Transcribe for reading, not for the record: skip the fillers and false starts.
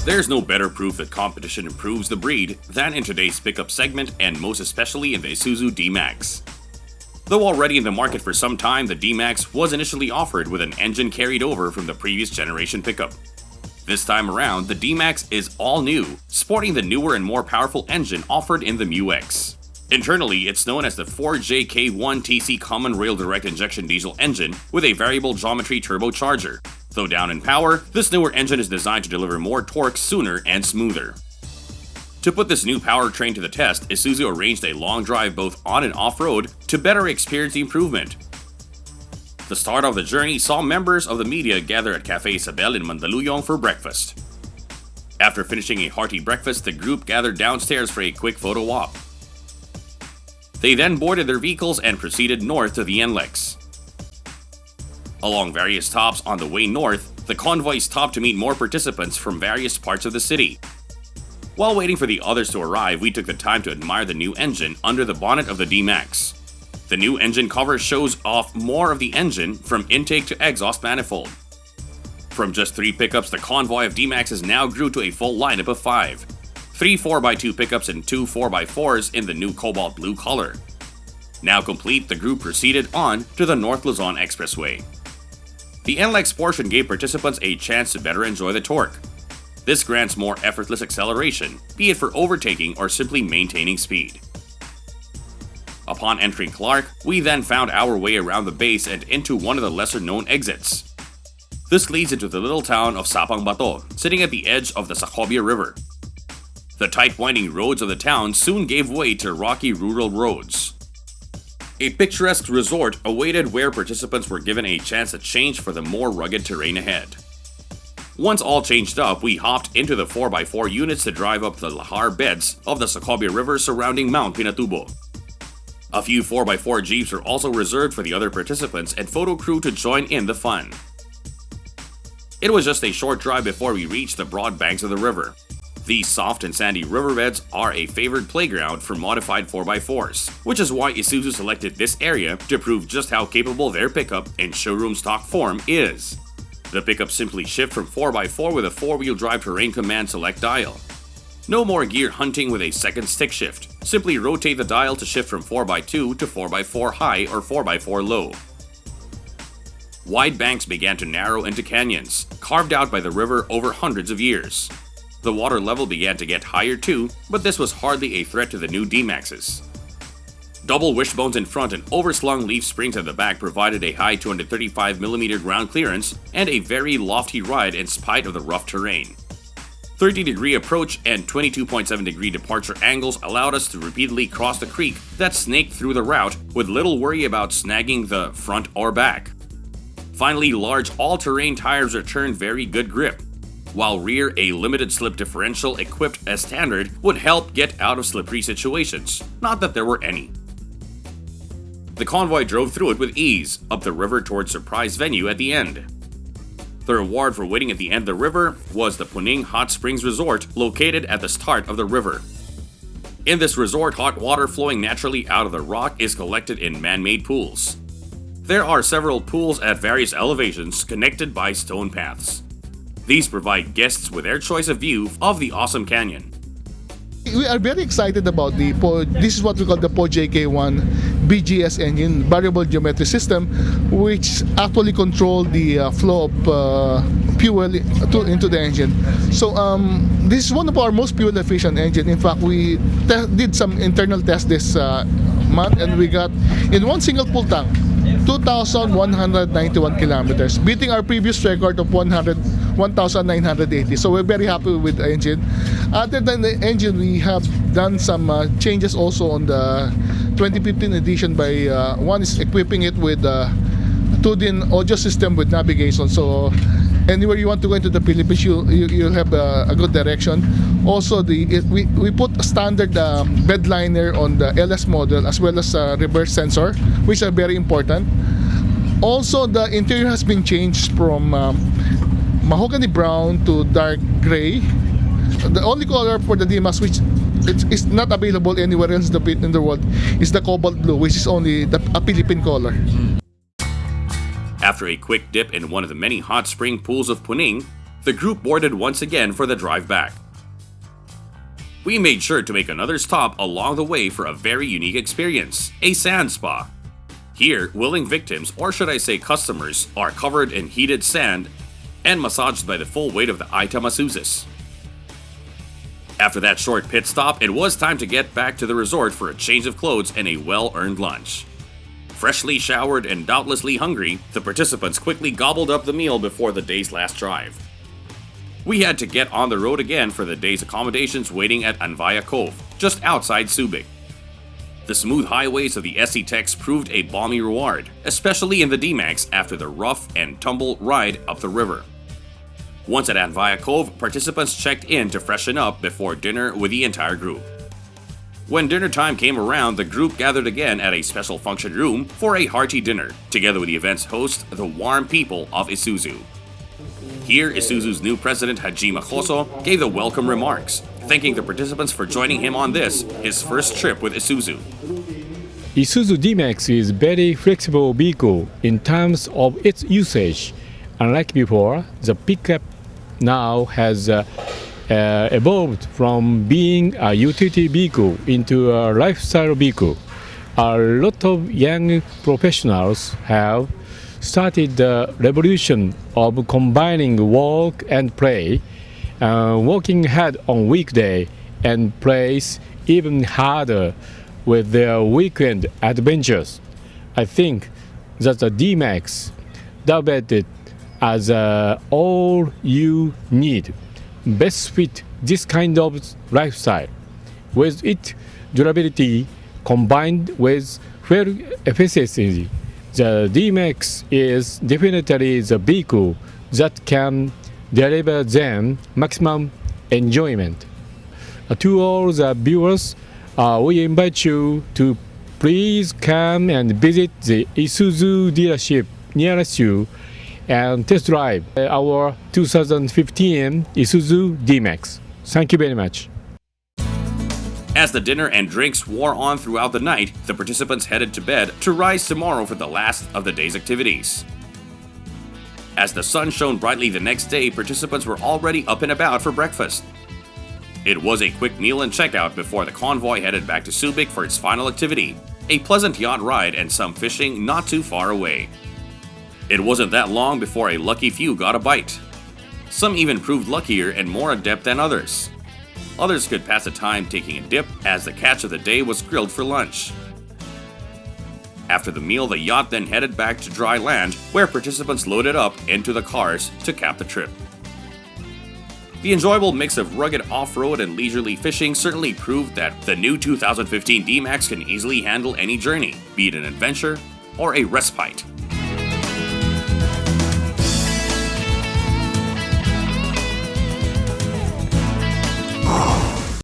There's no better proof that competition improves the breed than in today's pickup segment, and most especially in the Isuzu D-Max. Though already in the market for some time, the D-Max was initially offered with an engine carried over from the previous generation pickup. This time around, the D-Max is all new, sporting the newer and more powerful engine offered in the MU-X. Internally, it's known as the 4JK1TC Common Rail Direct Injection Diesel engine with a variable geometry turbocharger. Though down in power, this newer engine is designed to deliver more torque sooner and smoother. To put this new powertrain to the test, Isuzu arranged a long drive both on and off-road to better experience the improvement. The start of the journey saw members of the media gather at Cafe Isabel in Mandaluyong for breakfast. After finishing a hearty breakfast, the group gathered downstairs for a quick photo op. They then boarded their vehicles and proceeded north to the NLEX. Along various stops on the way north, the convoy stopped to meet more participants from various parts of the city. While waiting for the others to arrive, we took the time to admire the new engine under the bonnet of the D-Max. The new engine cover shows off more of the engine from intake to exhaust manifold. From just 3 pickups, the convoy of D-Maxes now grew to a full lineup of 5. 3 4x2 pickups and 2 4x4s in the new cobalt blue color. Now complete, the group proceeded on to the North Luzon Expressway. The NLEX portion gave participants a chance to better enjoy the torque. This grants more effortless acceleration, be it for overtaking or simply maintaining speed. Upon entering Clark, we then found our way around the base and into one of the lesser-known exits. This leads into the little town of Sapang Bato, sitting at the edge of the Sacobia River. The tight winding roads of the town soon gave way to rocky rural roads. A picturesque resort awaited where participants were given a chance to change for the more rugged terrain ahead. Once all changed up, we hopped into the 4x4 units to drive up the lahar beds of the Sacobia River surrounding Mount Pinatubo. A few 4x4 jeeps were also reserved for the other participants and photo crew to join in the fun. It was just a short drive before we reached the broad banks of the river. These soft and sandy riverbeds are a favored playground for modified 4x4s, which is why Isuzu selected this area to prove just how capable their pickup in showroom stock form is. The pickup simply shift from 4x4 with a 4-wheel drive terrain command select dial. No more gear hunting with a second stick shift. Simply rotate the dial to shift from 4x2 to 4x4 high or 4x4 low. Wide banks began to narrow into canyons, carved out by the river over hundreds of years. The water level began to get higher too, but this was hardly a threat to the new D-Maxes. Double wishbones in front and overslung leaf springs at the back provided a high 235mm ground clearance and a very lofty ride in spite of the rough terrain. 30-degree approach and 22.7-degree departure angles allowed us to repeatedly cross the creek that snaked through the route with little worry about snagging the front or back. Finally, large all-terrain tires returned very good grip, while rear a limited slip differential equipped as standard would help get out of slippery situations, not that there were any. The convoy drove through it with ease, up the river towards surprise venue at the end. The reward for waiting at the end of the river was the Puning Hot Springs Resort located at the start of the river. In this resort, hot water flowing naturally out of the rock is collected in man-made pools. There are several pools at various elevations connected by stone paths. These provide guests with their choice of view of the awesome canyon. We are very excited about this is what we call the PO-JK1 BGS engine, variable geometry system, which actually control the flow of fuel into the engine. So this is one of our most fuel efficient engine. In fact, we did some internal tests this month, and we got in one single full tank 2,191 kilometers, beating our previous record of 1,980. So we're very happy with the engine. Other than the engine, we have done some changes also on the 2015 edition. By one is equipping it with 2-DIN audio system with navigation. So anywhere you want to go into the Philippines, you'll have a good direction. Also, we put a standard bed liner on the LS model, as well as a reverse sensor, which are very important. Also, the interior has been changed from mahogany brown to dark gray. The only color for the D-Max which is not available anywhere else in the world is the cobalt blue, which is only a Philippine color. After a quick dip in one of the many hot spring pools of Puning, the group boarded once again for the drive back. We made sure to make another stop along the way for a very unique experience, a sand spa. Here, willing victims, or should I say customers, are covered in heated sand and massaged by the full weight of the Aita masseuses. After that short pit stop, it was time to get back to the resort for a change of clothes and a well-earned lunch. Freshly showered and doubtlessly hungry, the participants quickly gobbled up the meal before the day's last drive. We had to get on the road again for the day's accommodations waiting at Anvaya Cove, just outside Subic. The smooth highways of the SC-Tex proved a balmy reward, especially in the D-Max after the rough and tumble ride up the river. Once at Anvaya Cove, participants checked in to freshen up before dinner with the entire group. When dinner time came around, the group gathered again at a special function room for a hearty dinner, together with the event's host, the warm people of Isuzu. Here, Isuzu's new president Hajime Koso gave the welcome remarks, thanking the participants for joining him on this, his first trip with Isuzu. Isuzu D-Max is very flexible vehicle in terms of its usage. Unlike before, the pickup now has evolved from being a utility vehicle into a lifestyle vehicle. A lot of young professionals have started the revolution of combining work and play, working hard on weekday and plays even harder with their weekend adventures. I think that the D-Max dubbed as all you need best fit this kind of lifestyle. With its durability combined with fuel efficiency, the D-Max is definitely the vehicle that can deliver them maximum enjoyment. To all the viewers, we invite you to please come and visit the Isuzu dealership nearest you and test drive our 2015 Isuzu D-Max. Thank you very much. As the dinner and drinks wore on throughout the night, the participants headed to bed to rise tomorrow for the last of the day's activities. As the sun shone brightly the next day, participants were already up and about for breakfast. It was a quick meal and checkout before the convoy headed back to Subic for its final activity, a pleasant yacht ride and some fishing not too far away. It wasn't that long before a lucky few got a bite. Some even proved luckier and more adept than others. Others could pass the time taking a dip, as the catch of the day was grilled for lunch. After the meal, the yacht then headed back to dry land, where participants loaded up into the cars to cap the trip. The enjoyable mix of rugged off-road and leisurely fishing certainly proved that the new 2015 D-Max can easily handle any journey, be it an adventure or a respite.